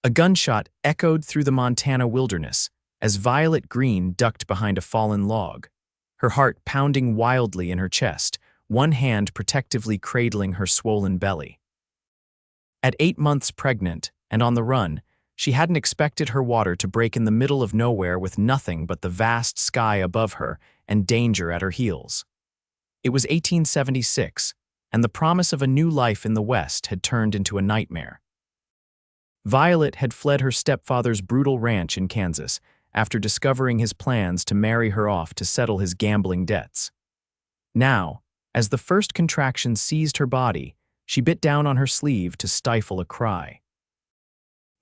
A gunshot echoed through the Montana wilderness as Violet Greene ducked behind a fallen log, her heart pounding wildly in her chest, one hand protectively cradling her swollen belly. At 8 months pregnant and on the run, she hadn't expected her water to break in the middle of nowhere with nothing but the vast sky above her and danger at her heels. It was 1876, and the promise of a new life in the West had turned into a nightmare. Violet had fled her stepfather's brutal ranch in Kansas after discovering his plans to marry her off to settle his gambling debts. Now, as the first contraction seized her body, she bit down on her sleeve to stifle a cry.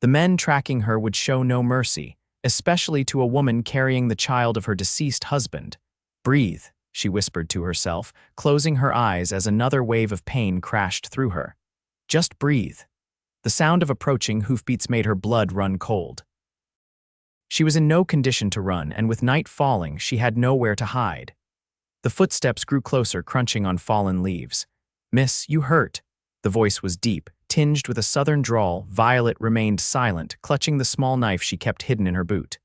The men tracking her would show no mercy, especially to a woman carrying the child of her deceased husband. "Breathe," she whispered to herself, closing her eyes as another wave of pain crashed through her. "Just breathe." The sound of approaching hoofbeats made her blood run cold. She was in no condition to run, and with night falling, she had nowhere to hide. The footsteps grew closer, crunching on fallen leaves. "Miss, you hurt." The voice was deep, tinged with a southern drawl. Violet remained silent, clutching the small knife she kept hidden in her boot.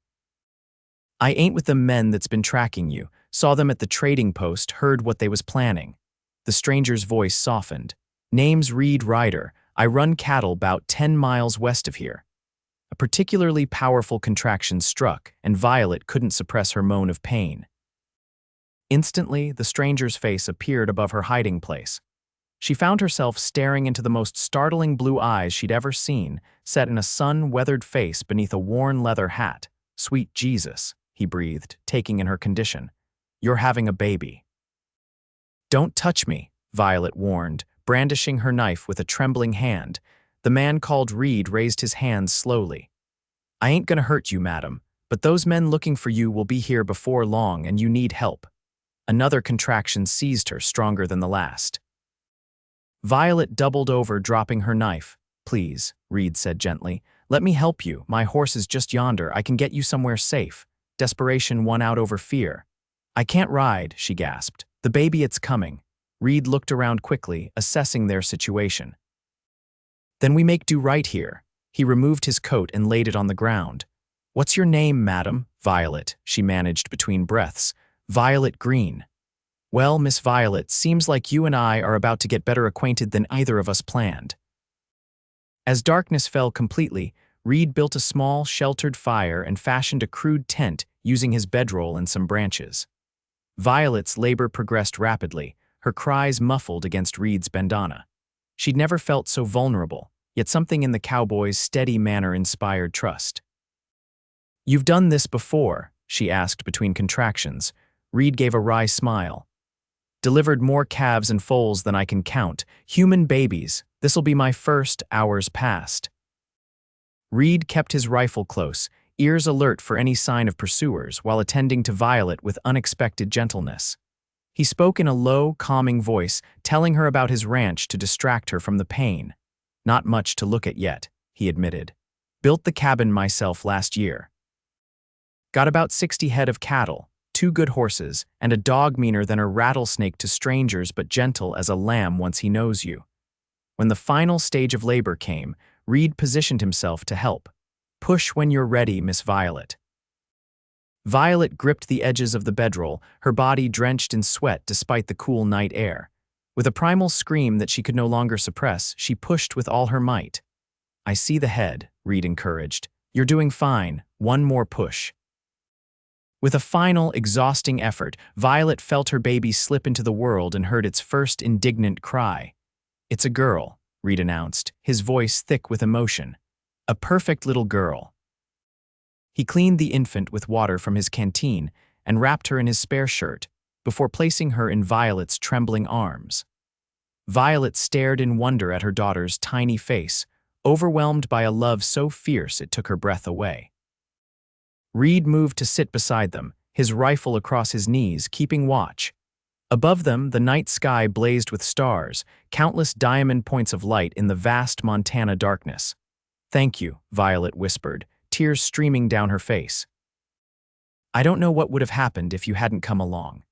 "I ain't with the men that's been tracking you. Saw them at the trading post, heard what they was planning." The stranger's voice softened. "Name's Reid Ryder. I run cattle 'bout 10 miles west of here." A particularly powerful contraction struck, and Violet couldn't suppress her moan of pain. Instantly, the stranger's face appeared above her hiding place. She found herself staring into the most startling blue eyes she'd ever seen, set in a sun-weathered face beneath a worn leather hat. "Sweet Jesus," he breathed, taking in her condition. "You're having a baby." "Don't touch me," Violet warned, brandishing her knife with a trembling hand. The man called Reid raised his hands slowly. "I ain't gonna hurt you, madam, but those men looking for you will be here before long and you need help." Another contraction seized her, stronger than the last. Violet doubled over, dropping her knife. "Please," Reid said gently, "let me help you. My horse is just yonder. I can get you somewhere safe." Desperation won out over fear. "I can't ride," she gasped. "The baby, it's coming." Reid looked around quickly, assessing their situation. "Then we make do right here." He removed his coat and laid it on the ground. "What's your name, madam?" "Violet," she managed between breaths. "Violet Greene." "Well, Miss Violet, seems like you and I are about to get better acquainted than either of us planned." As darkness fell completely, Reid built a small, sheltered fire and fashioned a crude tent using his bedroll and some branches. Violet's labor progressed rapidly, her cries muffled against Reid's bandana. She'd never felt so vulnerable, yet something in the cowboy's steady manner inspired trust. "You've done this before?" she asked between contractions. Reid gave a wry smile. "Delivered more calves and foals than I can count. Human babies. This'll be my first. Hours past." Reid kept his rifle close, ears alert for any sign of pursuers, while attending to Violet with unexpected gentleness. He spoke in a low, calming voice, telling her about his ranch to distract her from the pain. "Not much to look at yet," he admitted. "Built the cabin myself last year. Got about 60 head of cattle, 2 good horses, and a dog meaner than a rattlesnake to strangers but gentle as a lamb once he knows you." When the final stage of labor came, Reid positioned himself to help. "Push when you're ready, Miss Violet." Violet gripped the edges of the bedroll, her body drenched in sweat despite the cool night air. With a primal scream that she could no longer suppress, she pushed with all her might. "I see the head," Reid encouraged. "You're doing fine. One more push." With a final, exhausting effort, Violet felt her baby slip into the world and heard its first indignant cry. "It's a girl," Reid announced, his voice thick with emotion. "A perfect little girl." He cleaned the infant with water from his canteen and wrapped her in his spare shirt before placing her in Violet's trembling arms. Violet stared in wonder at her daughter's tiny face, overwhelmed by a love so fierce it took her breath away. Reid moved to sit beside them, his rifle across his knees, keeping watch. Above them, the night sky blazed with stars, countless diamond points of light in the vast Montana darkness. "Thank you," Violet whispered, tears streaming down her face. "I don't know what would have happened if you hadn't come along."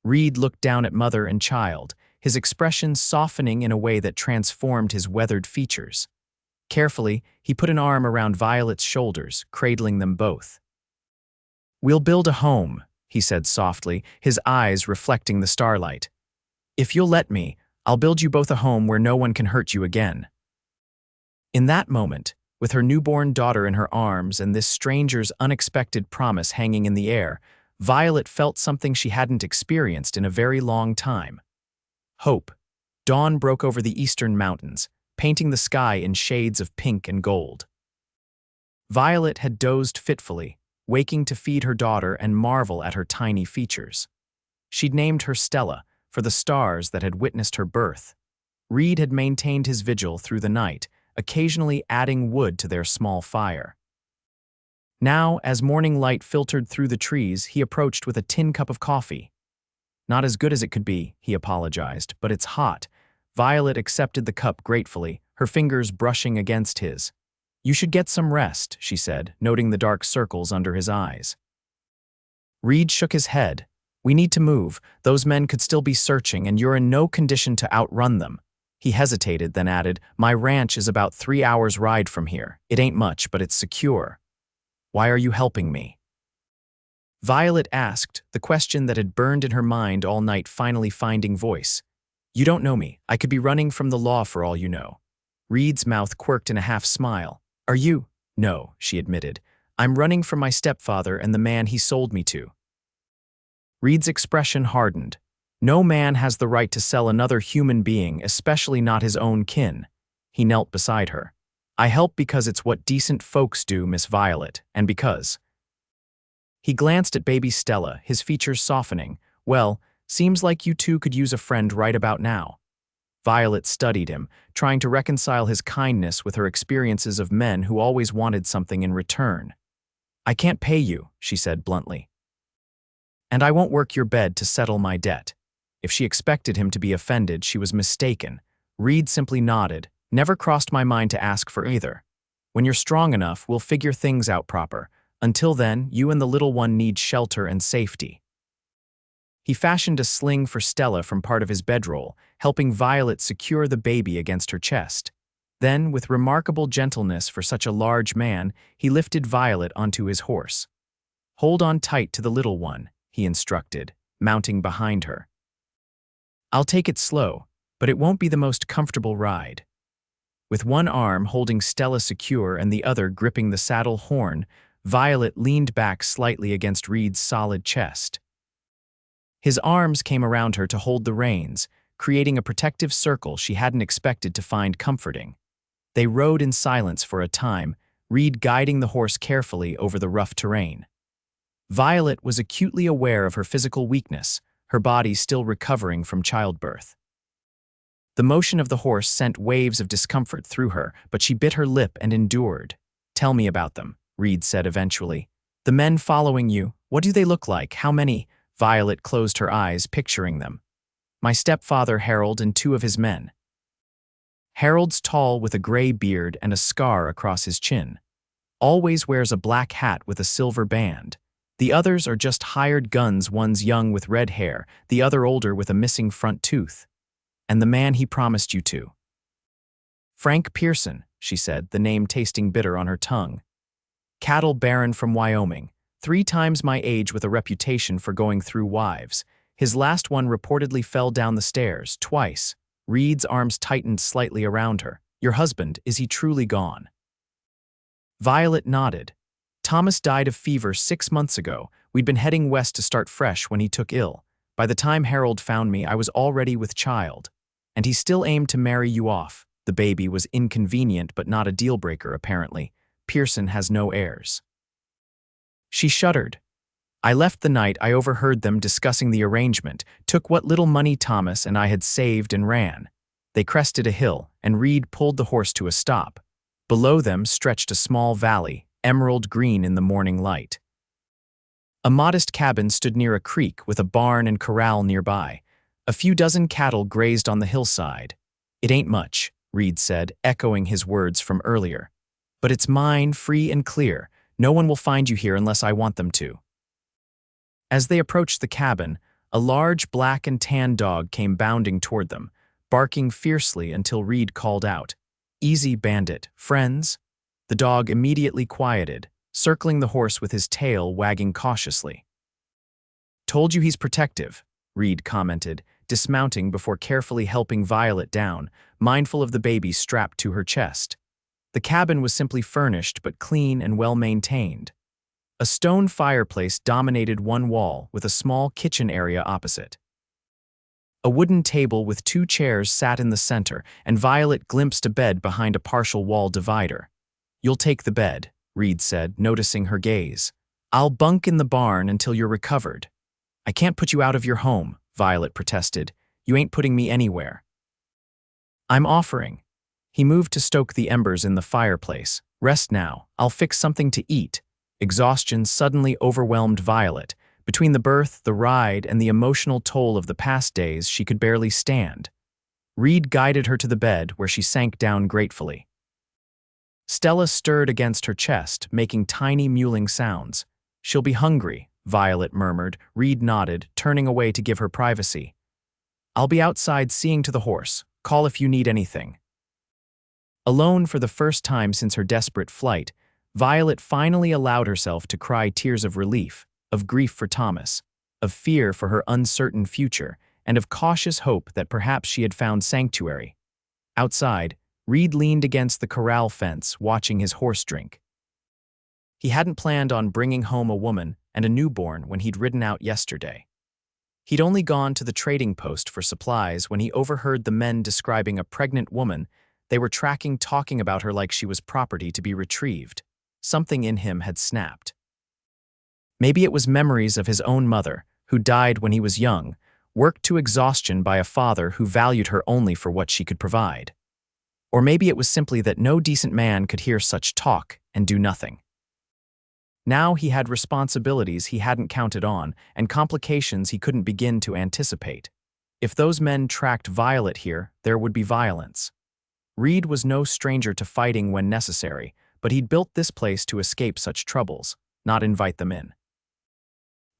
Reid looked down at mother and child, his expression softening in a way that transformed his weathered features. Carefully, he put an arm around Violet's shoulders, cradling them both. "We'll build a home," he said softly, his eyes reflecting the starlight. "If you'll let me, I'll build you both a home where no one can hurt you again." In that moment, with her newborn daughter in her arms and this stranger's unexpected promise hanging in the air, Violet felt something she hadn't experienced in a very long time. Hope. Dawn broke over the eastern mountains, painting the sky in shades of pink and gold. Violet had dozed fitfully, waking to feed her daughter and marvel at her tiny features. She'd named her Stella, for the stars that had witnessed her birth. Reid had maintained his vigil through the night, occasionally adding wood to their small fire. Now, as morning light filtered through the trees, he approached with a tin cup of coffee. "Not as good as it could be," he apologized, "but it's hot." Violet accepted the cup gratefully, her fingers brushing against his. "You should get some rest," she said, noting the dark circles under his eyes. Reid shook his head. "We need to move. Those men could still be searching, and you're in no condition to outrun them." He hesitated, then added, "My ranch is about 3 hours' ride from here. It ain't much, but it's secure." "Why are you helping me?" Violet asked, the question that had burned in her mind all night finally finding voice. "You don't know me. I could be running from the law for all you know." Reid's mouth quirked in a half-smile. "Are you?" "No," she admitted. "I'm running from my stepfather and the man he sold me to." Reid's expression hardened. No man has the right to sell another human being, especially not his own kin. He knelt beside her. "I help because it's what decent folks do, Miss Violet, and because—" He glanced at baby Stella, his features softening. "Well, seems like you two could use a friend right about now." Violet studied him, trying to reconcile his kindness with her experiences of men who always wanted something in return. "I can't pay you," she said bluntly. "And I won't work your bed to settle my debt." If she expected him to be offended, she was mistaken. Reid simply nodded. "Never crossed my mind to ask for either. When you're strong enough, we'll figure things out proper. Until then, you and the little one need shelter and safety." He fashioned a sling for Stella from part of his bedroll, helping Violet secure the baby against her chest. Then, with remarkable gentleness for such a large man, he lifted Violet onto his horse. "Hold on tight to the little one," he instructed, mounting behind her. "I'll take it slow, but it won't be the most comfortable ride." With one arm holding Stella secure and the other gripping the saddle horn, Violet leaned back slightly against Reid's solid chest. His arms came around her to hold the reins, creating a protective circle she hadn't expected to find comforting. They rode in silence for a time, Reid guiding the horse carefully over the rough terrain. Violet was acutely aware of her physical weakness, her body still recovering from childbirth. The motion of the horse sent waves of discomfort through her, but she bit her lip and endured. "Tell me about them," Reid said eventually. "The men following you, what do they look like? How many?" Violet closed her eyes, picturing them. "My stepfather Harold and 2 of his men." Harold's tall with a gray beard and a scar across his chin. Always wears a black hat with a silver band. The others are just hired guns, one's young with red hair, the other older with a missing front tooth. "And the man he promised you to?" "Frank Pearson," she said, the name tasting bitter on her tongue. "Cattle baron from Wyoming, 3 times my age with a reputation for going through wives. His last one reportedly fell down the stairs, twice." Reid's arms tightened slightly around her. "Your husband, is he truly gone?" Violet nodded. "Thomas died of fever 6 months ago. We'd been heading west to start fresh when he took ill. By the time Harold found me, I was already with child. And he still aimed to marry you off. The baby was inconvenient but not a deal-breaker, apparently. Pearson has no heirs." She shuddered. "I left the night I overheard them discussing the arrangement, took what little money Thomas and I had saved and ran." They crested a hill, and Reid pulled the horse to a stop. Below them stretched a small valley, emerald green in the morning light. A modest cabin stood near a creek with a barn and corral nearby. A few dozen cattle grazed on the hillside. "It ain't much," Reid said, echoing his words from earlier. "But it's mine, free and clear. No one will find you here unless I want them to." As they approached the cabin, a large black and tan dog came bounding toward them, barking fiercely until Reid called out. "Easy, Bandit. Friends?" The dog immediately quieted, circling the horse with his tail wagging cautiously. "Told you he's protective," Reid commented, dismounting before carefully helping Violet down, mindful of the baby strapped to her chest. The cabin was simply furnished but clean and well-maintained. A stone fireplace dominated one wall with a small kitchen area opposite. A wooden table with 2 chairs sat in the center, and Violet glimpsed a bed behind a partial wall divider. "You'll take the bed," Reid said, noticing her gaze. "I'll bunk in the barn until you're recovered." "I can't put you out of your home," Violet protested. "You ain't putting me anywhere." "I'm offering." He moved to stoke the embers in the fireplace. "Rest now. I'll fix something to eat." Exhaustion suddenly overwhelmed Violet. Between the birth, the ride, and the emotional toll of the past days, she could barely stand. Reid guided her to the bed, where she sank down gratefully. Stella stirred against her chest, making tiny mewling sounds. "She'll be hungry," Violet murmured. Reid nodded, turning away to give her privacy. "I'll be outside seeing to the horse. Call if you need anything." Alone for the first time since her desperate flight, Violet finally allowed herself to cry tears of relief, of grief for Thomas, of fear for her uncertain future, and of cautious hope that perhaps she had found sanctuary. Outside, Reid leaned against the corral fence, watching his horse drink. He hadn't planned on bringing home a woman and a newborn when he'd ridden out yesterday. He'd only gone to the trading post for supplies when he overheard the men describing a pregnant woman they were tracking, talking about her like she was property to be retrieved. Something in him had snapped. Maybe it was memories of his own mother, who died when he was young, worked to exhaustion by a father who valued her only for what she could provide. Or maybe it was simply that no decent man could hear such talk and do nothing. Now he had responsibilities he hadn't counted on and complications he couldn't begin to anticipate. If those men tracked Violet here, there would be violence. Reid was no stranger to fighting when necessary, but he'd built this place to escape such troubles, not invite them in.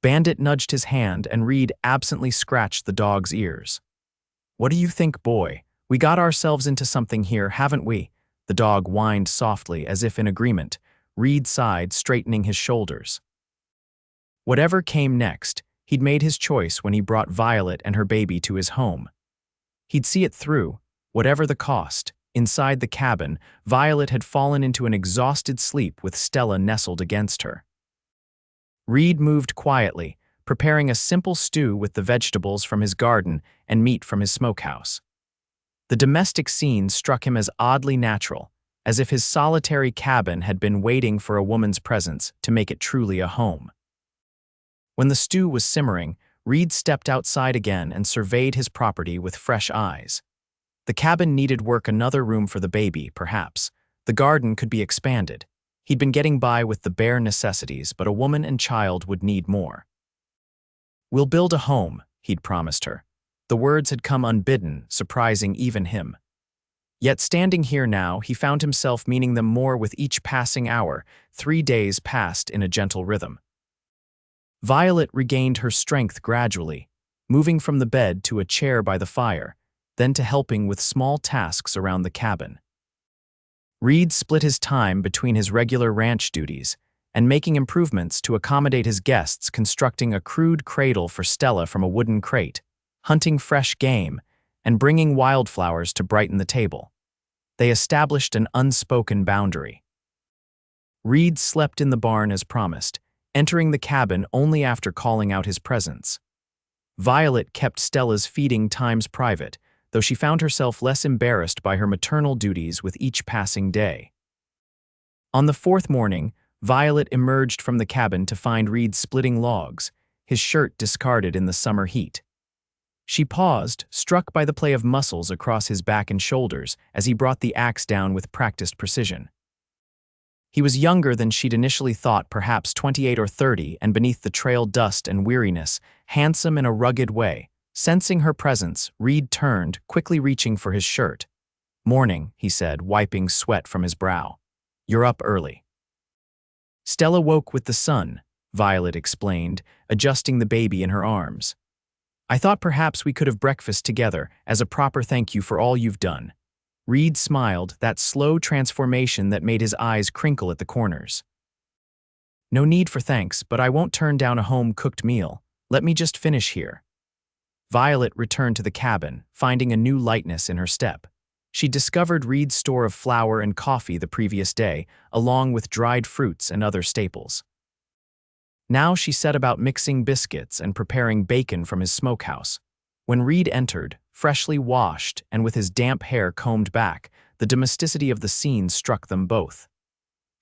Bandit nudged his hand, and Reid absently scratched the dog's ears. "What do you think, boy? We got ourselves into something here, haven't we?" The dog whined softly, as if in agreement. Reid sighed, straightening his shoulders. Whatever came next, he'd made his choice when he brought Violet and her baby to his home. He'd see it through, whatever the cost. Inside the cabin, Violet had fallen into an exhausted sleep with Stella nestled against her. Reid moved quietly, preparing a simple stew with the vegetables from his garden and meat from his smokehouse. The domestic scene struck him as oddly natural, as if his solitary cabin had been waiting for a woman's presence to make it truly a home. When the stew was simmering, Reid stepped outside again and surveyed his property with fresh eyes. The cabin needed work, another room for the baby, perhaps. The garden could be expanded. He'd been getting by with the bare necessities, but a woman and child would need more. "We'll build a home," he'd promised her. The words had come unbidden, surprising even him. Yet standing here now, he found himself meaning them more with each passing hour. 3 days passed in a gentle rhythm. Violet regained her strength gradually, moving from the bed to a chair by the fire, then to helping with small tasks around the cabin. Reid split his time between his regular ranch duties and making improvements to accommodate his guests, constructing a crude cradle for Stella from a wooden crate, hunting fresh game, and bringing wildflowers to brighten the table. They established an unspoken boundary. Reid slept in the barn as promised, entering the cabin only after calling out his presence. Violet kept Stella's feeding times private, though she found herself less embarrassed by her maternal duties with each passing day. On the 4th morning, Violet emerged from the cabin to find Reid splitting logs, his shirt discarded in the summer heat. She paused, struck by the play of muscles across his back and shoulders as he brought the axe down with practiced precision. He was younger than she'd initially thought, perhaps 28 or 30, and beneath the trail dust and weariness, handsome in a rugged way. Sensing her presence, Reid turned, quickly reaching for his shirt. "Morning," he said, wiping sweat from his brow. "You're up early." "Stella woke with the sun," Violet explained, adjusting the baby in her arms. "I thought perhaps we could have breakfast together as a proper thank you for all you've done." Reid smiled, that slow transformation that made his eyes crinkle at the corners. No need for thanks, but I won't turn down a home-cooked meal. Let me just finish here. Violet returned to the cabin, finding a new lightness in her step. She discovered Reid's store of flour and coffee the previous day, along with dried fruits and other staples. Now she set about mixing biscuits and preparing bacon from his smokehouse. When Reid entered, freshly washed and with his damp hair combed back, the domesticity of the scene struck them both.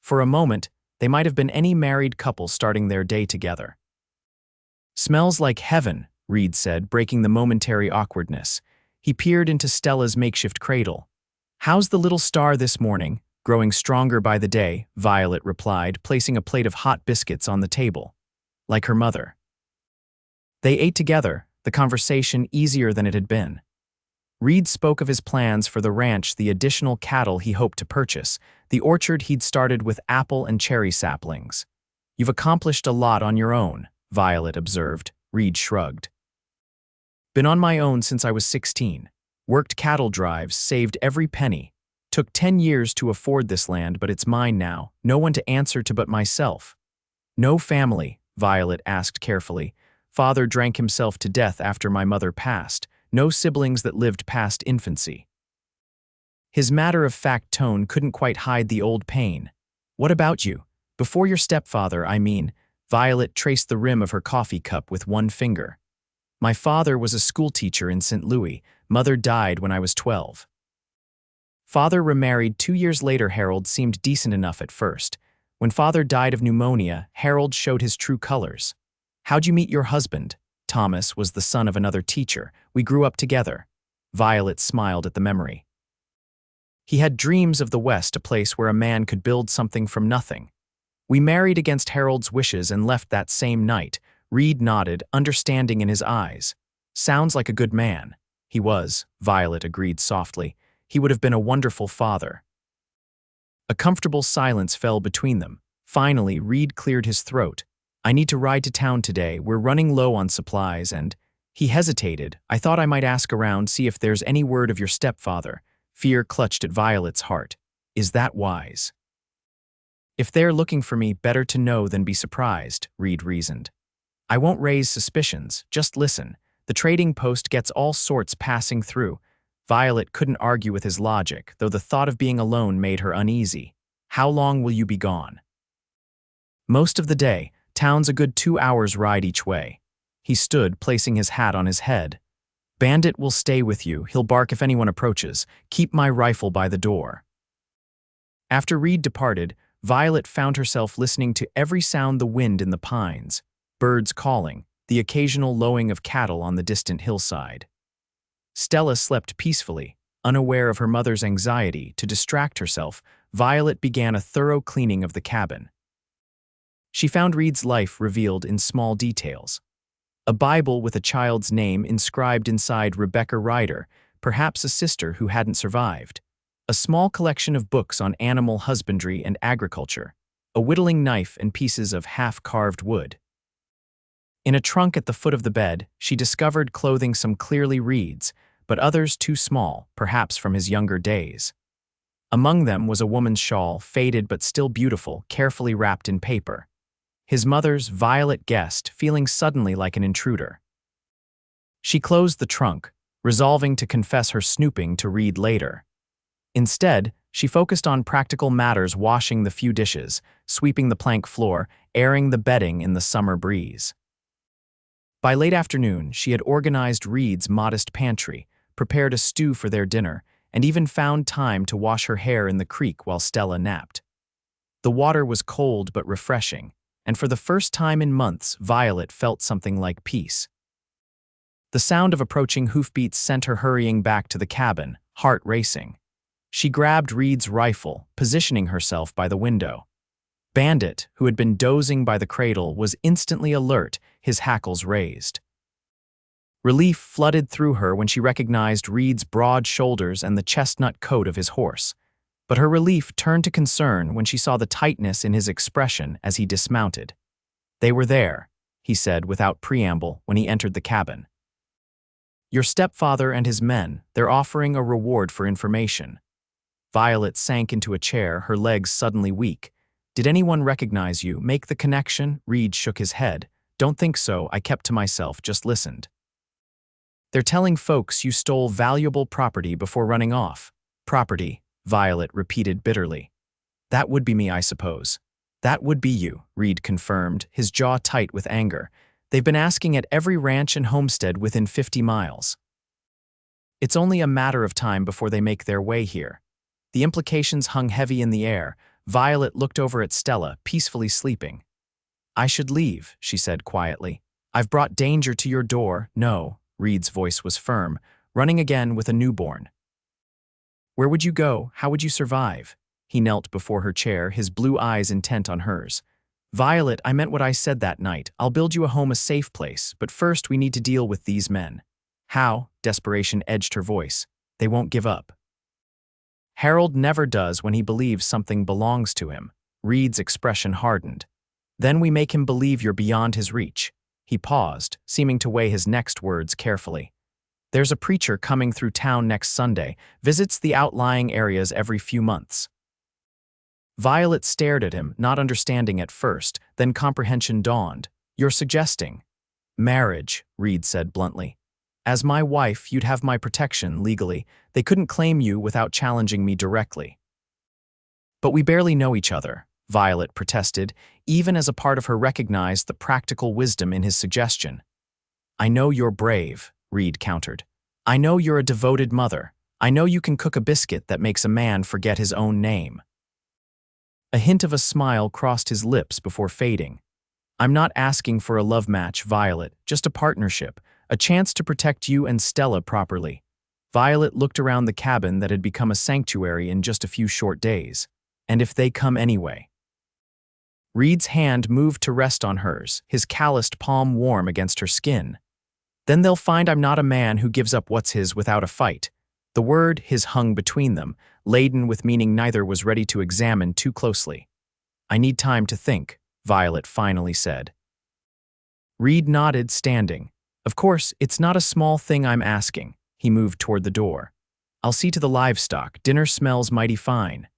For a moment, they might have been any married couple starting their day together. "Smells like heaven," Reid said, breaking the momentary awkwardness. He peered into Stella's makeshift cradle. "How's the little star this morning?" "Growing stronger by the day," Violet replied, placing a plate of hot biscuits on the table. Like her mother. They ate together, the conversation easier than it had been. Reid spoke of his plans for the ranch, the additional cattle he hoped to purchase, the orchard he'd started with apple and cherry saplings. "You've accomplished a lot on your own," Violet observed. Reid shrugged. "Been on my own since I was 16. Worked cattle drives, saved every penny. Took 10 years to afford this land, but it's mine now. No one to answer to but myself." "No family?" Violet asked carefully. "Father drank himself to death after my mother passed. No siblings that lived past infancy." His matter-of-fact tone couldn't quite hide the old pain. "What about you? Before your stepfather, I mean." Violet traced the rim of her coffee cup with one finger. "My father was a schoolteacher in St. Louis. Mother died when I was 12. Father remarried 2 years later. Harold seemed decent enough at first. When father died of pneumonia, Harold showed his true colors. How'd you meet your husband?" "Thomas was the son of another teacher. We grew up together." Violet smiled at the memory. "He had dreams of the West, a place where a man could build something from nothing. We married against Harold's wishes and left that same night." Reid nodded, understanding in his eyes. "Sounds like a good man." "He was," Violet agreed softly. "He would have been a wonderful father." A comfortable silence fell between them. Finally, Reid cleared his throat. "I need to ride to town today. We're running low on supplies and—" He hesitated. "I thought I might ask around, see if there's any word of your stepfather." Fear clutched at Violet's heart. "Is that wise?" "If they're looking for me, better to know than be surprised," Reid reasoned. "I won't raise suspicions, just listen. The trading post gets all sorts passing through." Violet couldn't argue with his logic, though the thought of being alone made her uneasy. "How long will you be gone?" "Most of the day. Town's a good 2 hours ride each way." He stood, placing his hat on his head. "Bandit will stay with you. He'll bark if anyone approaches. Keep my rifle by the door." After Reid departed, Violet found herself listening to every sound: the wind in the pines, birds calling, the occasional lowing of cattle on the distant hillside. Stella slept peacefully, unaware of her mother's anxiety. To distract herself, Violet began a thorough cleaning of the cabin. She found Reid's life revealed in small details. A Bible with a child's name inscribed inside, Reid Ryder, perhaps a sister who hadn't survived. A small collection of books on animal husbandry and agriculture. A whittling knife and pieces of half-carved wood. In a trunk at the foot of the bed, she discovered clothing, some clearly Reid's, but others too small, perhaps from his younger days. Among them was a woman's shawl, faded but still beautiful, carefully wrapped in paper. His mother's, Violet guessed, feeling suddenly like an intruder. She closed the trunk, resolving to confess her snooping to Reid later. Instead, she focused on practical matters: washing the few dishes, sweeping the plank floor, airing the bedding in the summer breeze. By late afternoon, she had organized Reid's modest pantry, prepared a stew for their dinner, and even found time to wash her hair in the creek while Stella napped. The water was cold but refreshing, and for the first time in months, Violet felt something like peace. The sound of approaching hoofbeats sent her hurrying back to the cabin, heart racing. She grabbed Reid's rifle, positioning herself by the window. Bandit, who had been dozing by the cradle, was instantly alert, his hackles raised. Relief flooded through her when she recognized Reid's broad shoulders and the chestnut coat of his horse. But her relief turned to concern when she saw the tightness in his expression as he dismounted. "They were there," he said without preamble when he entered the cabin. "Your stepfather and his men, they're offering a reward for information." Violet sank into a chair, her legs suddenly weak. Did anyone recognize you? Make the connection? Reid shook his head. Don't think so, I kept to myself, just listened. They're telling folks you stole valuable property before running off. Property, Violet repeated bitterly. That would be me, I suppose. That would be you, Reid confirmed, his jaw tight with anger. They've been asking at every ranch and homestead within 50 miles. It's only a matter of time before they make their way here. The implications hung heavy in the air. Violet looked over at Stella, peacefully sleeping. I should leave, she said quietly. I've brought danger to your door. No, Reid's voice was firm, running again with a newborn. Where would you go? How would you survive? He knelt before her chair, his blue eyes intent on hers. Violet, I meant what I said that night. I'll build you a home, a safe place, but first we need to deal with these men. How? Desperation edged her voice. They won't give up. Harold never does when he believes something belongs to him. Reid's expression hardened. Then we make him believe you're beyond his reach. He paused, seeming to weigh his next words carefully. There's a preacher coming through town next Sunday, visits the outlying areas every few months. Violet stared at him, not understanding at first, then comprehension dawned. You're suggesting marriage, Reid said bluntly. As my wife, you'd have my protection legally. They couldn't claim you without challenging me directly. But we barely know each other, Violet protested, even as a part of her recognized the practical wisdom in his suggestion. I know you're brave, Reid countered. I know you're a devoted mother. I know you can cook a biscuit that makes a man forget his own name. A hint of a smile crossed his lips before fading. I'm not asking for a love match, Violet, just a partnership, a chance to protect you and Stella properly. Violet looked around the cabin that had become a sanctuary in just a few short days. And if they come anyway? Reid's hand moved to rest on hers, his calloused palm warm against her skin. Then they'll find I'm not a man who gives up what's his without a fight. The word his hung between them, laden with meaning neither was ready to examine too closely. I need time to think, Violet finally said. Reid nodded, standing. Of course, it's not a small thing I'm asking. He moved toward the door. I'll see to the livestock. Dinner smells mighty fine.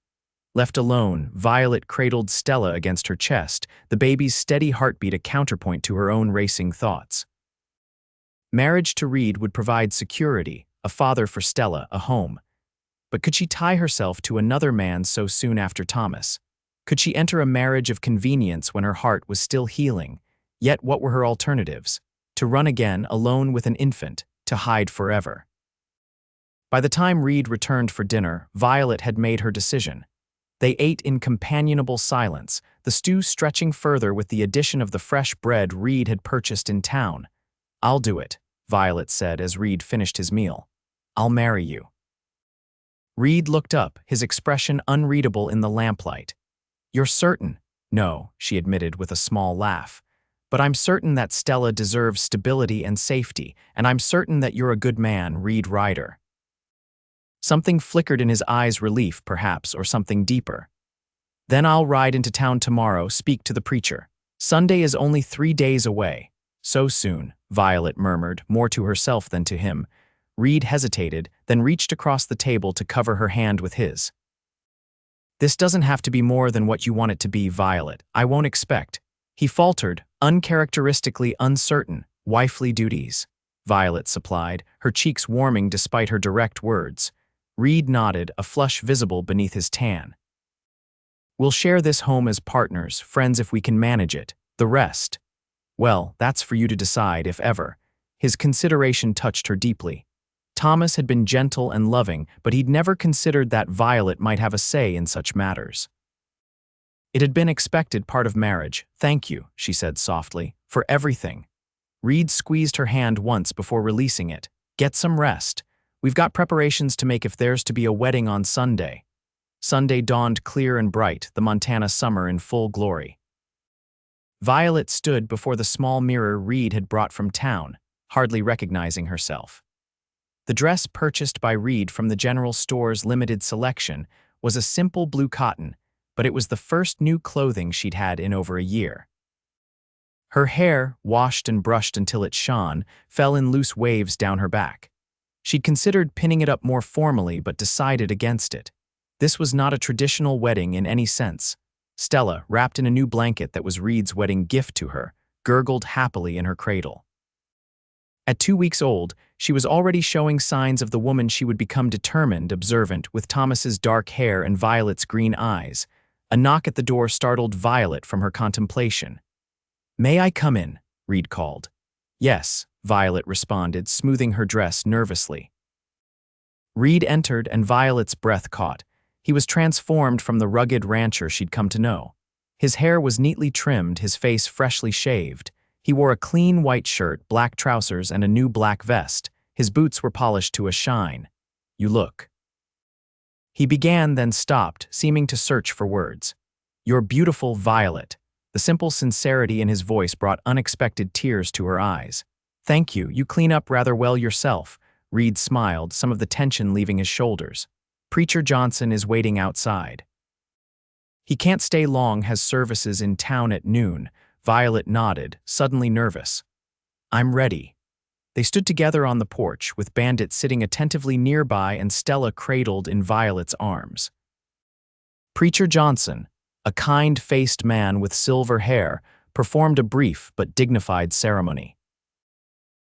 Left alone, Violet cradled Stella against her chest, the baby's steady heartbeat a counterpoint to her own racing thoughts. Marriage to Reid would provide security, a father for Stella, a home. But could she tie herself to another man so soon after Thomas? Could she enter a marriage of convenience when her heart was still healing? Yet what were her alternatives? To run again, alone with an infant, to hide forever. By the time Reid returned for dinner, Violet had made her decision. They ate in companionable silence, the stew stretching further with the addition of the fresh bread Reid had purchased in town. I'll do it, Violet said as Reid finished his meal. I'll marry you. Reid looked up, his expression unreadable in the lamplight. You're certain? No, she admitted with a small laugh. But I'm certain that Stella deserves stability and safety, and I'm certain that you're a good man, Reid Ryder. Something flickered in his eyes, relief, perhaps, or something deeper. Then I'll ride into town tomorrow, speak to the preacher. Sunday is only 3 days away. So soon, Violet murmured, more to herself than to him. Reid hesitated, then reached across the table to cover her hand with his. This doesn't have to be more than what you want it to be, Violet. I won't expect. He faltered, uncharacteristically uncertain. Wifely duties, Violet supplied, her cheeks warming despite her direct words. Reid nodded, a flush visible beneath his tan. We'll share this home as partners, friends if we can manage it. The rest, well, that's for you to decide, if ever. His consideration touched her deeply. Thomas had been gentle and loving, but he'd never considered that Violet might have a say in such matters. It had been expected part of marriage. Thank you, she said softly, for everything. Reid squeezed her hand once before releasing it. Get some rest. We've got preparations to make if there's to be a wedding on Sunday. Sunday dawned clear and bright, the Montana summer in full glory. Violet stood before the small mirror Reid had brought from town, hardly recognizing herself. The dress purchased by Reid from the general store's limited selection was a simple blue cotton, but it was the first new clothing she'd had in over a year. Her hair, washed and brushed until it shone, fell in loose waves down her back. She'd considered pinning it up more formally but decided against it. This was not a traditional wedding in any sense. Stella, wrapped in a new blanket that was Reid's wedding gift to her, gurgled happily in her cradle. At 2 weeks old, she was already showing signs of the woman she would become, determined, observant, with Thomas's dark hair and Violet's green eyes. A knock at the door startled Violet from her contemplation. "May I come in?" Reid called. "Yes," Violet responded, smoothing her dress nervously. Reid entered and Violet's breath caught. He was transformed from the rugged rancher she'd come to know. His hair was neatly trimmed, his face freshly shaved. He wore a clean white shirt, black trousers, and a new black vest. His boots were polished to a shine. "You look." He began, then stopped, seeming to search for words. "You're beautiful, Violet." The simple sincerity in his voice brought unexpected tears to her eyes. "Thank you, you clean up rather well yourself." Reid smiled, some of the tension leaving his shoulders. "Preacher Johnson is waiting outside." "He can't stay long, has services in town at noon." Violet nodded, suddenly nervous. "I'm ready." They stood together on the porch, with Bandit sitting attentively nearby and Stella cradled in Violet's arms. Preacher Johnson, a kind-faced man with silver hair, performed a brief but dignified ceremony.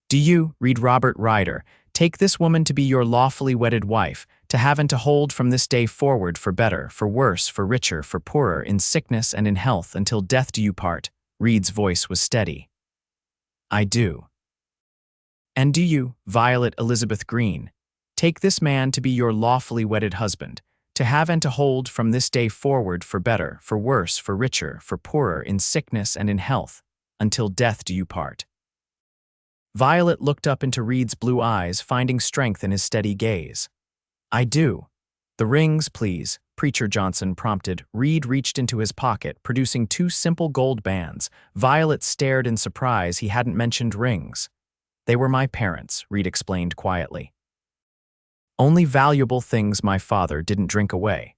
"Do you, Reid Ryder, take this woman to be your lawfully wedded wife, to have and to hold from this day forward, for better, for worse, for richer, for poorer, in sickness and in health, until death do you part?" Reid's voice was steady. "I do." "And do you, Violet Elizabeth Greene, take this man to be your lawfully wedded husband, to have and to hold from this day forward, for better, for worse, for richer, for poorer, in sickness and in health, until death do you part?" Violet looked up into Reid's blue eyes, finding strength in his steady gaze. "I do." "The rings, please," Preacher Johnson prompted. Reid reached into his pocket, producing 2 simple gold bands. Violet stared in surprise. He hadn't mentioned rings. "They were my parents," Reid explained quietly. "Only valuable things my father didn't drink away."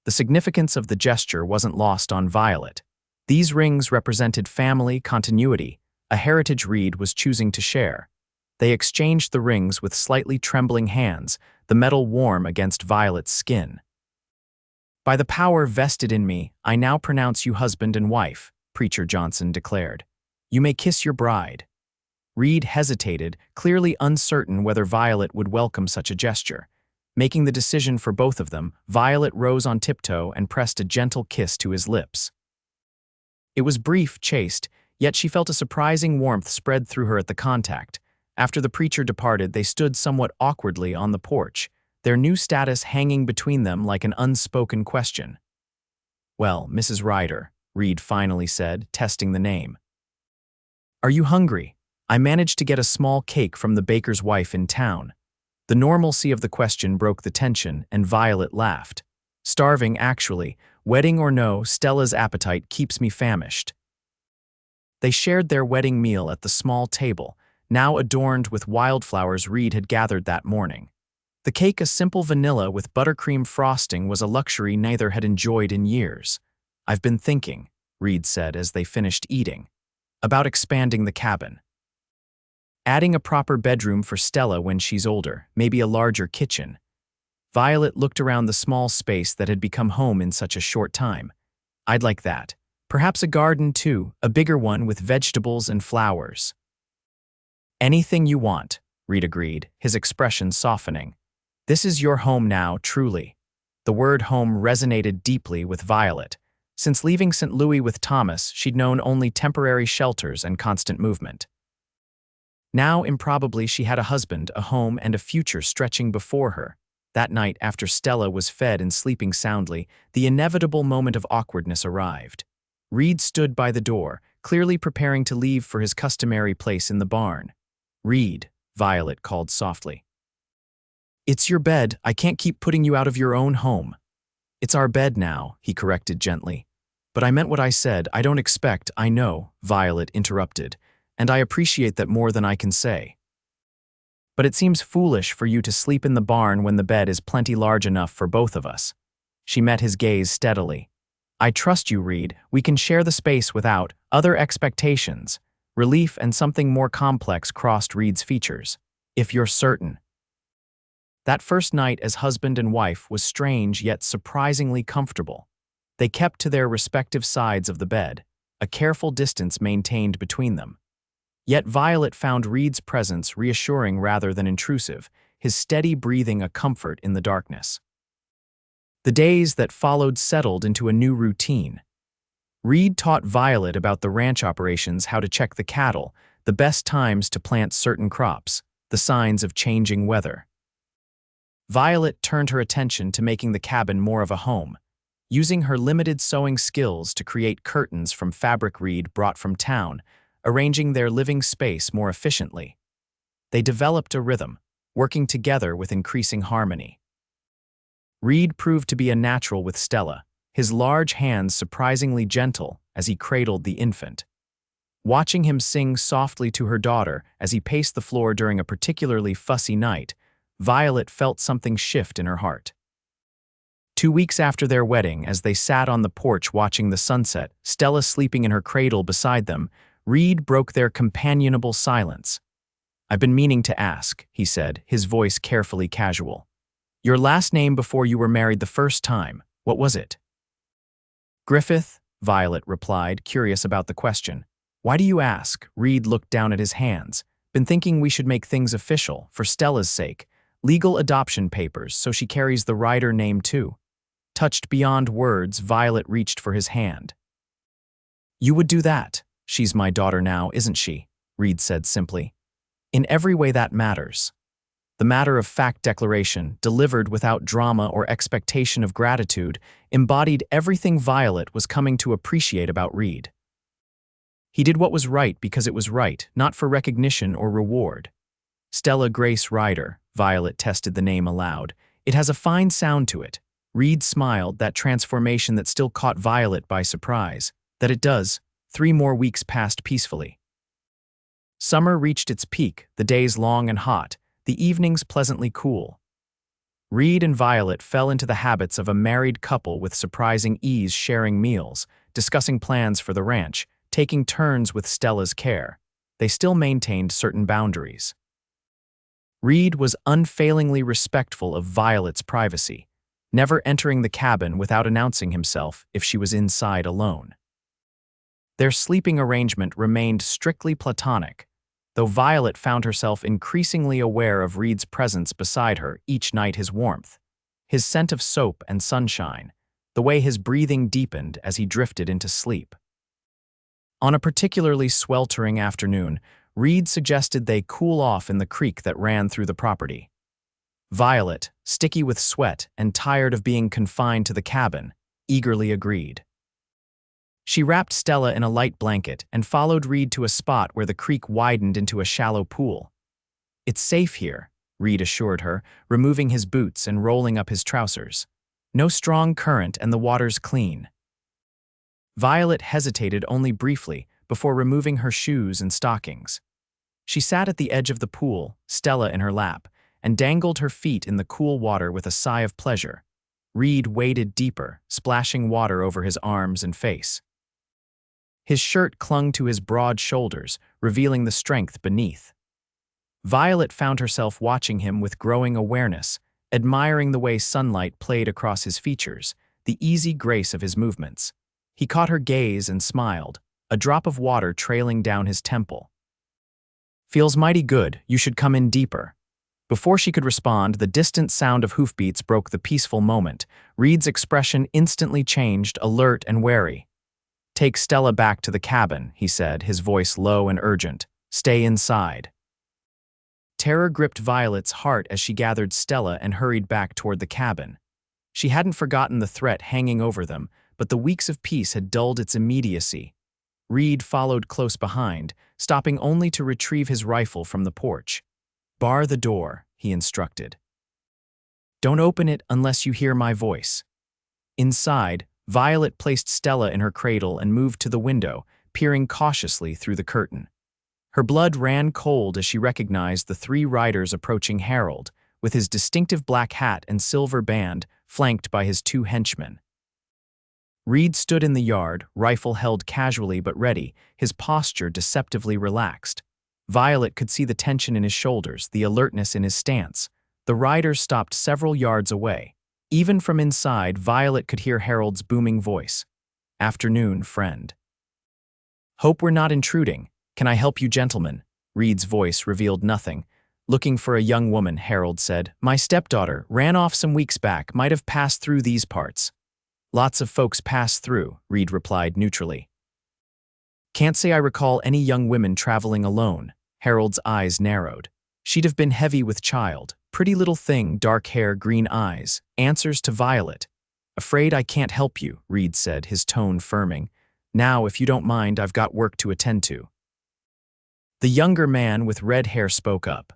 The significance of the gesture wasn't lost on Violet. These rings represented family continuity, a heritage Reid was choosing to share. They exchanged the rings with slightly trembling hands, the metal warm against Violet's skin. "By the power vested in me, I now pronounce you husband and wife," Preacher Johnson declared. "You may kiss your bride." Reid hesitated, clearly uncertain whether Violet would welcome such a gesture. Making the decision for both of them, Violet rose on tiptoe and pressed a gentle kiss to his lips. It was brief, chaste, yet she felt a surprising warmth spread through her at the contact. After the preacher departed, they stood somewhat awkwardly on the porch, their new status hanging between them like an unspoken question. "Well, Mrs. Ryder," Reid finally said, testing the name. "Are you hungry? I managed to get a small cake from the baker's wife in town." The normalcy of the question broke the tension, and Violet laughed. "Starving, actually. Wedding or no, Stella's appetite keeps me famished." They shared their wedding meal at the small table, now adorned with wildflowers Reid had gathered that morning. The cake, a simple vanilla with buttercream frosting, was a luxury neither had enjoyed in years. "I've been thinking," Reid said as they finished eating, "about expanding the cabin. Adding a proper bedroom for Stella when she's older, maybe a larger kitchen." Violet looked around the small space that had become home in such a short time. "I'd like that. Perhaps a garden too, a bigger one with vegetables and flowers." "Anything you want," Reid agreed, his expression softening. "This is your home now, truly." The word home resonated deeply with Violet. Since leaving St. Louis with Thomas, she'd known only temporary shelters and constant movement. Now, improbably, she had a husband, a home, and a future stretching before her. That night, after Stella was fed and sleeping soundly, the inevitable moment of awkwardness arrived. Reid stood by the door, clearly preparing to leave for his customary place in the barn. "Reid," Violet called softly. "It's your bed. I can't keep putting you out of your own home." "It's our bed now," he corrected gently. "But I meant what I said. I don't expect, I know," Violet interrupted, "and I appreciate that more than I can say. But it seems foolish for you to sleep in the barn when the bed is plenty large enough for both of us." She met his gaze steadily. "I trust you, Reid. We can share the space without other expectations." Relief and something more complex crossed Reid's features. "If you're certain." That first night as husband and wife was strange yet surprisingly comfortable. They kept to their respective sides of the bed, a careful distance maintained between them. Yet Violet found Reid's presence reassuring rather than intrusive, his steady breathing a comfort in the darkness. The days that followed settled into a new routine. Reid taught Violet about the ranch operations, how to check the cattle, the best times to plant certain crops, the signs of changing weather. Violet turned her attention to making the cabin more of a home, using her limited sewing skills to create curtains from fabric Reid brought from town, arranging their living space more efficiently. They developed a rhythm, working together with increasing harmony. Reid proved to be a natural with Stella, his large hands surprisingly gentle as he cradled the infant. Watching him sing softly to her daughter as he paced the floor during a particularly fussy night, Violet felt something shift in her heart. 2 weeks after their wedding, as they sat on the porch watching the sunset, Stella sleeping in her cradle beside them, Reid broke their companionable silence. "I've been meaning to ask," he said, his voice carefully casual. "Your last name before you were married the first time, what was it?" "Griffith," Violet replied, curious about the question. "Why do you ask?" Reid looked down at his hands. "Been thinking we should make things official, for Stella's sake. Legal adoption papers, so she carries the Ryder name too." Touched beyond words, Violet reached for his hand. "You would do that? She's my daughter now, isn't she?" Reid said simply. "In every way that matters." The matter-of-fact declaration, delivered without drama or expectation of gratitude, embodied everything Violet was coming to appreciate about Reid. He did what was right because it was right, not for recognition or reward. "Stella Grace Ryder," Violet tested the name aloud. "It has a fine sound to it." Reid smiled, that transformation that still caught Violet by surprise. "That it does." 3 more weeks passed peacefully. Summer reached its peak, the days long and hot, the evenings pleasantly cool. Reid and Violet fell into the habits of a married couple with surprising ease, sharing meals, discussing plans for the ranch, taking turns with Stella's care. They still maintained certain boundaries. Reid was unfailingly respectful of Violet's privacy, never entering the cabin without announcing himself if she was inside alone. Their sleeping arrangement remained strictly platonic, though Violet found herself increasingly aware of Reid's presence beside her each night, his warmth, his scent of soap and sunshine, the way his breathing deepened as he drifted into sleep. On a particularly sweltering afternoon, Reid suggested they cool off in the creek that ran through the property. Violet, sticky with sweat and tired of being confined to the cabin, eagerly agreed. She wrapped Stella in a light blanket and followed Reid to a spot where the creek widened into a shallow pool. "It's safe here," Reid assured her, removing his boots and rolling up his trousers. "No strong current and the water's clean." Violet hesitated only briefly before removing her shoes and stockings. She sat at the edge of the pool, Stella in her lap, and dangled her feet in the cool water with a sigh of pleasure. Reid waded deeper, splashing water over his arms and face. His shirt clung to his broad shoulders, revealing the strength beneath. Violet found herself watching him with growing awareness, admiring the way sunlight played across his features, the easy grace of his movements. He caught her gaze and smiled, a drop of water trailing down his temple. "Feels mighty good, you should come in deeper." Before she could respond, the distant sound of hoofbeats broke the peaceful moment. Reid's expression instantly changed, alert and wary. "Take Stella back to the cabin," he said, his voice low and urgent. "Stay inside." Terror gripped Violet's heart as she gathered Stella and hurried back toward the cabin. She hadn't forgotten the threat hanging over them, but the weeks of peace had dulled its immediacy. Reid followed close behind, stopping only to retrieve his rifle from the porch. "Bar the door," he instructed. "Don't open it unless you hear my voice." Inside, Violet placed Stella in her cradle and moved to the window, peering cautiously through the curtain. Her blood ran cold as she recognized the 3 riders approaching Harold, with his distinctive black hat and silver band, flanked by his 2 henchmen. Reid stood in the yard, rifle held casually but ready, his posture deceptively relaxed. Violet could see the tension in his shoulders, the alertness in his stance. The riders stopped several yards away. Even from inside, Violet could hear Harold's booming voice. "Afternoon, friend. Hope we're not intruding. Can I help you, gentlemen?" Reid's voice revealed nothing. "Looking for a young woman," Harold said. "My stepdaughter ran off some weeks back, might have passed through these parts." "Lots of folks pass through," Reid replied neutrally. "Can't say I recall any young women traveling alone." Harold's eyes narrowed. "She'd have been heavy with child. Pretty little thing, dark hair, green eyes. Answers to Violet." "Afraid I can't help you," Reid said, his tone firming. "Now, if you don't mind, I've got work to attend to." The younger man with red hair spoke up.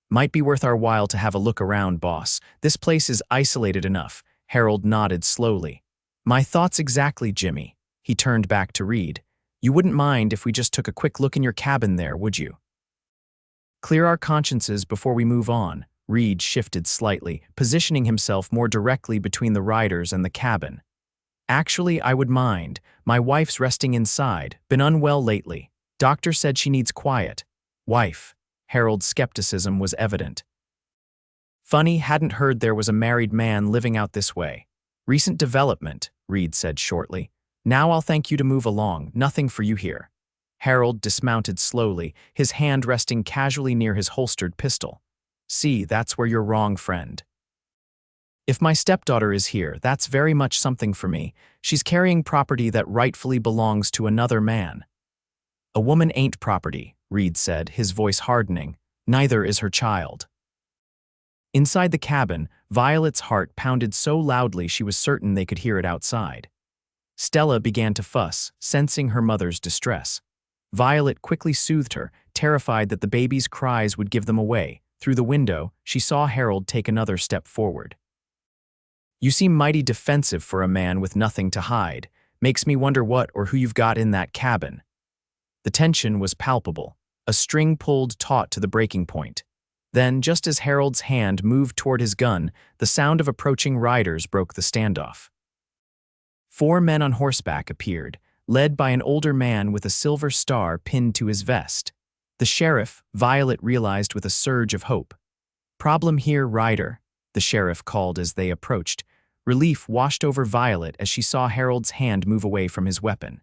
"Might be worth our while to have a look around, boss. This place is isolated enough." Harold nodded slowly. "My thoughts exactly, Jimmy." He turned back to Reid. "You wouldn't mind if we just took a quick look in your cabin there, would you? Clear our consciences before we move on." Reid shifted slightly, positioning himself more directly between the riders and the cabin. "Actually, I would mind. My wife's resting inside, been unwell lately. Doctor said she needs quiet." "Wife." Harold's skepticism was evident. "Funny, hadn't heard there was a married man living out this way." "Recent development," Reid said shortly. "Now I'll thank you to move along, nothing for you here." Harold dismounted slowly, his hand resting casually near his holstered pistol. "See, that's where you're wrong, friend. If my stepdaughter is here, that's very much something for me. She's carrying property that rightfully belongs to another man." "A woman ain't property," Reid said, his voice hardening. "Neither is her child." Inside the cabin, Violet's heart pounded so loudly she was certain they could hear it outside. Stella began to fuss, sensing her mother's distress. Violet quickly soothed her, terrified that the baby's cries would give them away. Through the window, she saw Harold take another step forward. "You seem mighty defensive for a man with nothing to hide. Makes me wonder what or who you've got in that cabin." The tension was palpable, a string pulled taut to the breaking point. Then, just as Harold's hand moved toward his gun, the sound of approaching riders broke the standoff. 4 men on horseback appeared, led by an older man with a silver star pinned to his vest. The sheriff, Violet realized with a surge of hope. "Problem here, Ryder," the sheriff called as they approached. Relief washed over Violet as she saw Harold's hand move away from his weapon.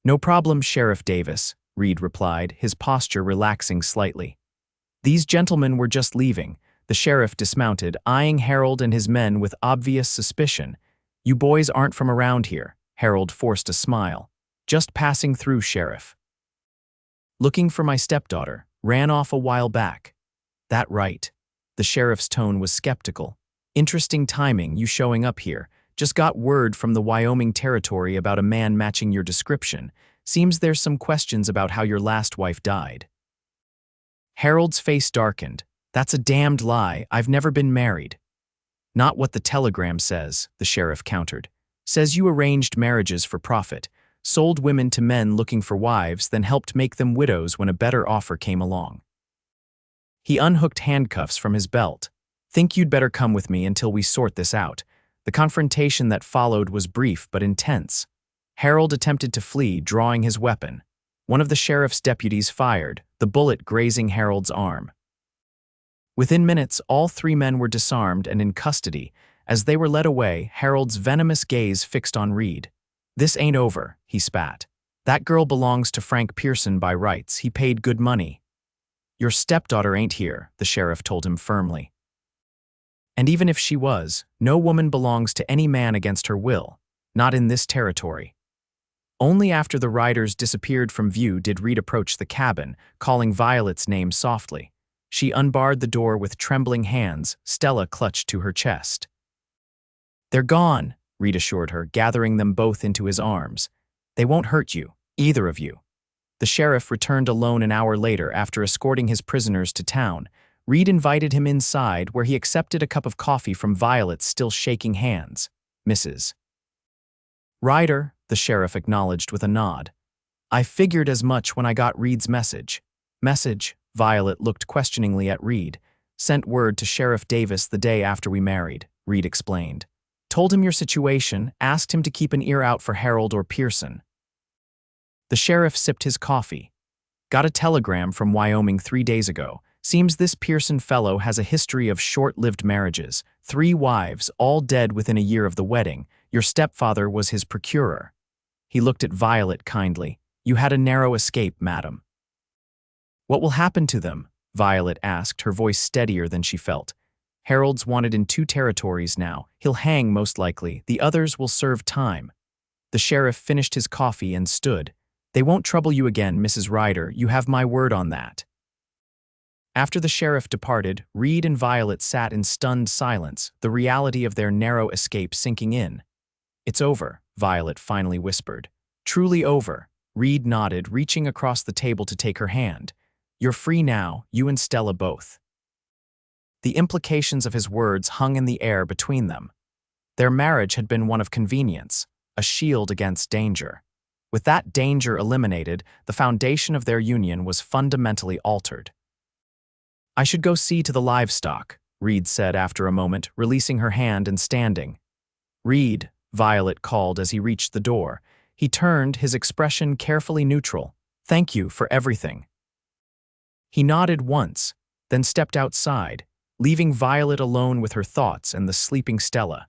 "No problem, Sheriff Davis," Reid replied, his posture relaxing slightly. "These gentlemen were just leaving." The sheriff dismounted, eyeing Harold and his men with obvious suspicion. "You boys aren't from around here." Harold forced a smile. "Just passing through, Sheriff. Looking for my stepdaughter. Ran off a while back." "That right." The sheriff's tone was skeptical. "Interesting timing, you showing up here. Just got word from the Wyoming Territory about a man matching your description. Seems there's some questions about how your last wife died." Harold's face darkened. "That's a damned lie. I've never been married." "Not what the telegram says," the sheriff countered. "Says you arranged marriages for profit, sold women to men looking for wives, then helped make them widows when a better offer came along." He unhooked handcuffs from his belt. "Think you'd better come with me until we sort this out." The confrontation that followed was brief but intense. Harold attempted to flee, drawing his weapon. One of the sheriff's deputies fired, the bullet grazing Harold's arm. Within minutes, all 3 men were disarmed and in custody. As they were led away, Harold's venomous gaze fixed on Reid. "This ain't over," he spat. "That girl belongs to Frank Pearson by rights. He paid good money." "Your stepdaughter ain't here," the sheriff told him firmly. "And even if she was, no woman belongs to any man against her will. Not in this territory." Only after the riders disappeared from view did Reid approach the cabin, calling Violet's name softly. She unbarred the door with trembling hands, Stella clutched to her chest. "They're gone," Reid assured her, gathering them both into his arms. "They won't hurt you, either of you." The sheriff returned alone an hour later after escorting his prisoners to town. Reid invited him inside, where he accepted a cup of coffee from Violet's still shaking hands. "Mrs. Ryder," the sheriff acknowledged with a nod. "I figured as much when I got Reid's message." "Message?" Violet looked questioningly at Reid. "Sent word to Sheriff Davis the day after we married," Reid explained. "Told him your situation, asked him to keep an ear out for Harold or Pearson." The sheriff sipped his coffee. "Got a telegram from Wyoming 3 days ago. Seems this Pearson fellow has a history of short-lived marriages, 3 wives, all dead within a year of the wedding. Your stepfather was his procurer." He looked at Violet kindly. "You had a narrow escape, madam." "What will happen to them?" Violet asked, her voice steadier than she felt. "Harold's wanted in 2 territories now. He'll hang, most likely. The others will serve time." The sheriff finished his coffee and stood. "They won't trouble you again, Mrs. Ryder. You have my word on that." After the sheriff departed, Reid and Violet sat in stunned silence, the reality of their narrow escape sinking in. "It's over," Violet finally whispered. "Truly over." Reid nodded, reaching across the table to take her hand. "You're free now, you and Stella both." The implications of his words hung in the air between them. Their marriage had been one of convenience, a shield against danger. With that danger eliminated, the foundation of their union was fundamentally altered. "I should go see to the livestock," Reid said after a moment, releasing her hand and standing. "Reid," Violet called as he reached the door. He turned, his expression carefully neutral. "Thank you for everything." He nodded once, then stepped outside, leaving Violet alone with her thoughts and the sleeping Stella.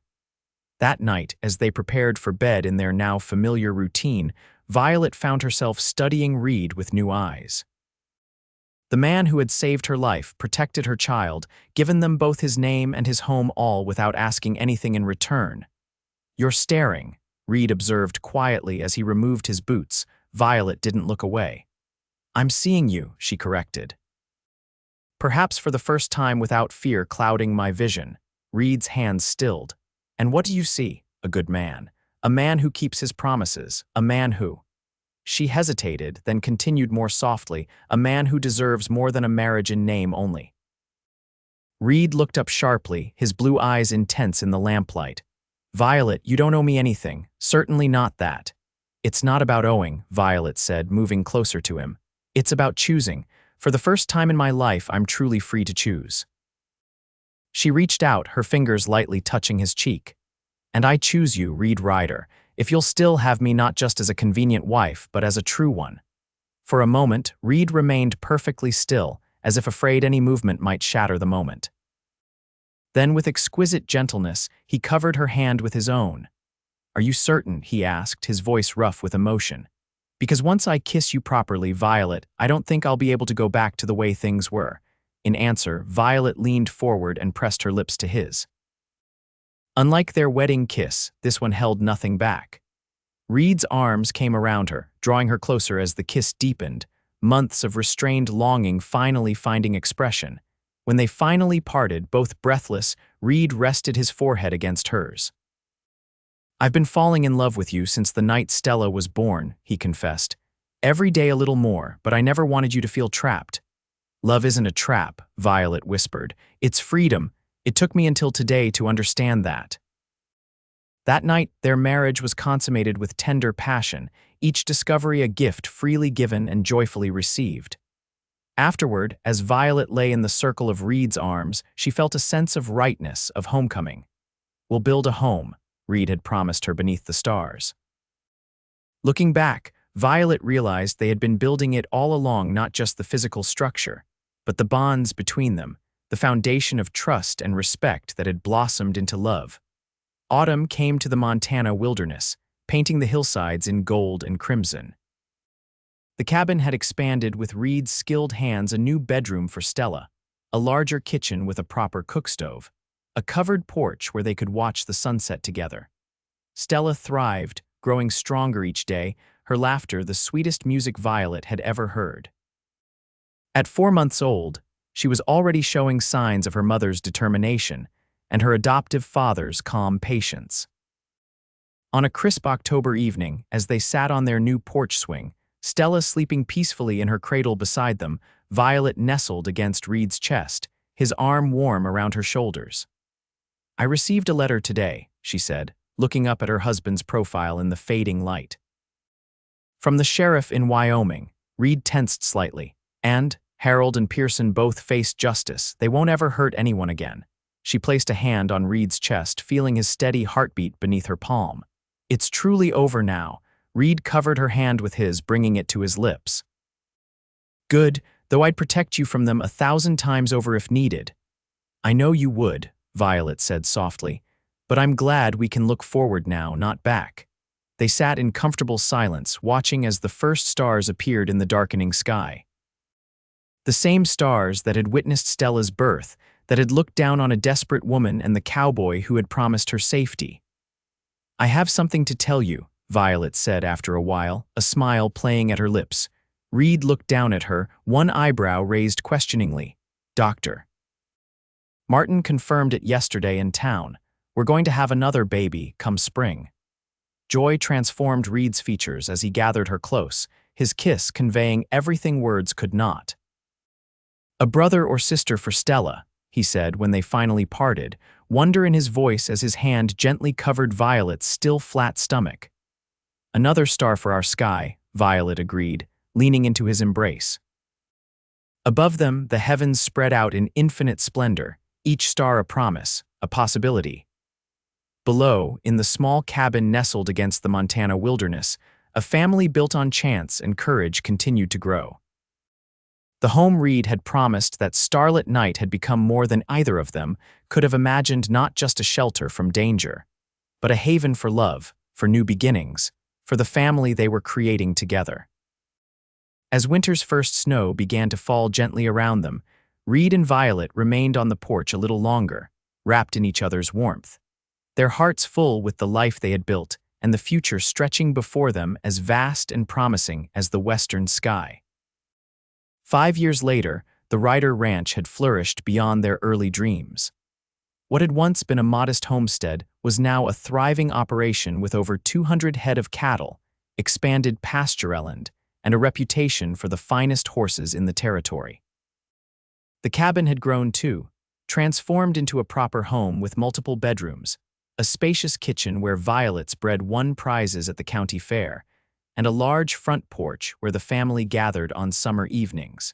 That night, as they prepared for bed in their now familiar routine, Violet found herself studying Reid with new eyes. The man who had saved her life, protected her child, given them both his name and his home, all without asking anything in return. "You're staring," Reid observed quietly as he removed his boots. Violet didn't look away. "I'm seeing you," she corrected. Perhaps for the first time without fear clouding my vision, Reid's hands stilled. "And what do you see?" "A good man. A man who keeps his promises. A man who—" She hesitated, then continued more softly, "A man who deserves more than a marriage in name only." Reid looked up sharply, his blue eyes intense in the lamplight. "Violet, you don't owe me anything. Certainly not that." "It's not about owing," Violet said, moving closer to him. "It's about choosing. For the first time in my life, I'm truly free to choose." She reached out, her fingers lightly touching his cheek. "And I choose you, Reid Ryder, if you'll still have me not just as a convenient wife, but as a true one." For a moment, Reid remained perfectly still, as if afraid any movement might shatter the moment. Then, with exquisite gentleness, he covered her hand with his own. "Are you certain?" he asked, his voice rough with emotion. "Because once I kiss you properly, Violet, I don't think I'll be able to go back to the way things were." In answer, Violet leaned forward and pressed her lips to his. Unlike their wedding kiss, this one held nothing back. Reid's arms came around her, drawing her closer as the kiss deepened, months of restrained longing finally finding expression. When they finally parted, both breathless, Reid rested his forehead against hers. "I've been falling in love with you since the night Stella was born," he confessed. "Every day a little more, but I never wanted you to feel trapped." "Love isn't a trap," Violet whispered. "It's freedom. It took me until today to understand that." That night, their marriage was consummated with tender passion, each discovery a gift freely given and joyfully received. Afterward, as Violet lay in the circle of Reid's arms, she felt a sense of rightness, of homecoming. "We'll build a home," Reid had promised her beneath the stars. Looking back, Violet realized they had been building it all along, not just the physical structure, but the bonds between them, the foundation of trust and respect that had blossomed into love. Autumn came to the Montana wilderness, painting the hillsides in gold and crimson. The cabin had expanded with Reid's skilled hands, a new bedroom for Stella, a larger kitchen with a proper cookstove, a covered porch where they could watch the sunset together. Stella thrived, growing stronger each day, her laughter the sweetest music Violet had ever heard. At 4 months old, she was already showing signs of her mother's determination and her adoptive father's calm patience. On a crisp October evening, as they sat on their new porch swing, Stella sleeping peacefully in her cradle beside them, Violet nestled against Reid's chest, his arm warm around her shoulders. "I received a letter today," she said, looking up at her husband's profile in the fading light. "From the sheriff in Wyoming." Reid tensed slightly. "And Harold and Pearson both face justice. They won't ever hurt anyone again." She placed a hand on Reid's chest, feeling his steady heartbeat beneath her palm. "It's truly over now." Reid covered her hand with his, bringing it to his lips. "Good. though I'd protect you from them 1,000 times over if needed. I know you would, Violet said softly, but I'm glad we can look forward now, not back. They sat in comfortable silence, watching as the first stars appeared in the darkening sky. The same stars that had witnessed Stella's birth, that had looked down on a desperate woman and the cowboy who had promised her safety. I have something to tell you, Violet said after a while, a smile playing at her lips. Reid looked down at her, one eyebrow raised questioningly. Doctor. Martin confirmed it yesterday in town. We're going to have another baby come spring. Joy transformed Reid's features as he gathered her close, his kiss conveying everything words could not. A brother or sister for Stella, he said when they finally parted, wonder in his voice as his hand gently covered Violet's still flat stomach. Another star for our sky, Violet agreed, leaning into his embrace. Above them, the heavens spread out in infinite splendor, each star a promise, a possibility. Below, in the small cabin nestled against the Montana wilderness, a family built on chance and courage continued to grow. The home Reid had promised that starlit night had become more than either of them could have imagined, not just a shelter from danger, but a haven for love, for new beginnings, for the family they were creating together. As winter's first snow began to fall gently around them, Reid and Violet remained on the porch a little longer, wrapped in each other's warmth, their hearts full with the life they had built and the future stretching before them as vast and promising as the western sky. 5 years later, the Ryder ranch had flourished beyond their early dreams. What had once been a modest homestead was now a thriving operation with over 200 head of cattle, expanded pastureland, and a reputation for the finest horses in the territory. The cabin had grown too, transformed into a proper home with multiple bedrooms, a spacious kitchen where Violet's bred won prizes at the county fair, and a large front porch where the family gathered on summer evenings.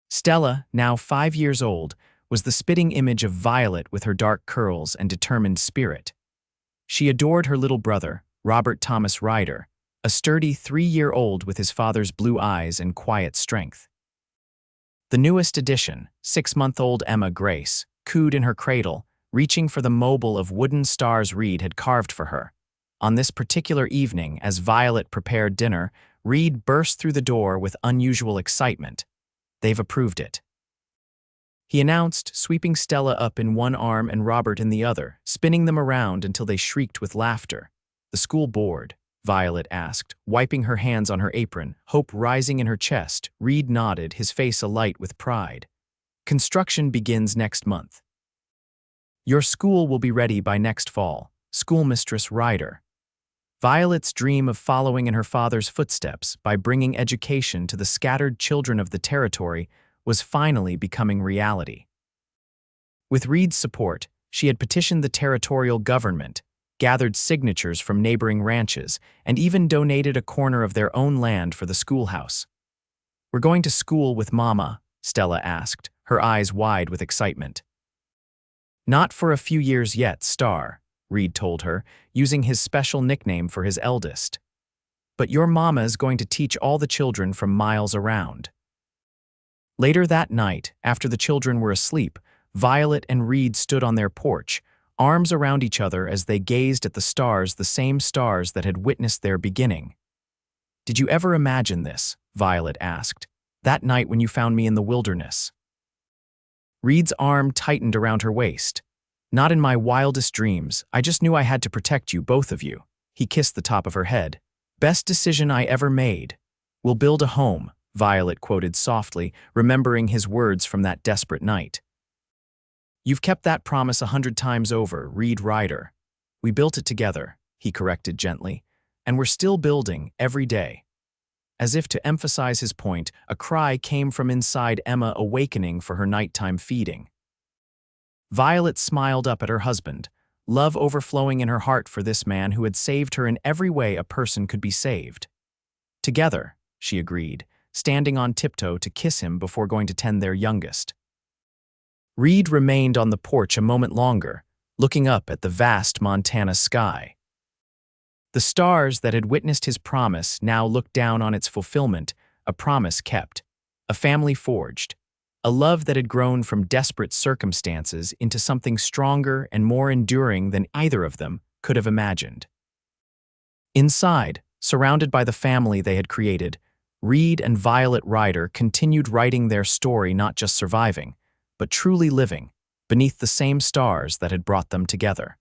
Stella, now 5 years old, was the spitting image of Violet with her dark curls and determined spirit. She adored her little brother, Robert Thomas Ryder, a sturdy 3-year-old with his father's blue eyes and quiet strength. The newest addition, 6-month-old Emma Grace, cooed in her cradle, reaching for the mobile of wooden stars Reid had carved for her. On this particular evening, as Violet prepared dinner, Reid burst through the door with unusual excitement. They've approved it, he announced, sweeping Stella up in one arm and Robert in the other, spinning them around until they shrieked with laughter. The school board, Violet asked, wiping her hands on her apron, hope rising in her chest. Reid nodded, his face alight with pride. Construction begins next month. Your school will be ready by next fall, Schoolmistress Ryder. Violet's dream of following in her father's footsteps by bringing education to the scattered children of the territory was finally becoming reality. With Reid's support, she had petitioned the territorial government, gathered signatures from neighboring ranches, and even donated a corner of their own land for the schoolhouse. We're going to school with Mama, Stella asked, her eyes wide with excitement. Not for a few years yet, Star, Reid told her, using his special nickname for his eldest. But your mama is going to teach all the children from miles around. Later that night, after the children were asleep, Violet and Reid stood on their porch, arms around each other as they gazed at the stars, the same stars that had witnessed their beginning. Did you ever imagine this? Violet asked. That night when you found me in the wilderness. Reid's arm tightened around her waist. Not in my wildest dreams, I just knew I had to protect you, both of you. He kissed the top of her head. Best decision I ever made. We'll build a home, Violet quoted softly, remembering his words from that desperate night. You've kept that promise 100 times over, Reid Ryder. We built it together, he corrected gently, and we're still building every day. As if to emphasize his point, a cry came from inside Emma, awakening for her nighttime feeding. Violet smiled up at her husband, love overflowing in her heart for this man who had saved her in every way a person could be saved. Together, she agreed, standing on tiptoe to kiss him before going to tend their youngest. Reid remained on the porch a moment longer, looking up at the vast Montana sky. The stars that had witnessed his promise now looked down on its fulfillment, a promise kept. a family forged, a love that had grown from desperate circumstances into something stronger and more enduring than either of them could have imagined. Inside, surrounded by the family they had created, Reid and Violet Ryder continued writing their story, not just surviving, but truly living, beneath the same stars that had brought them together.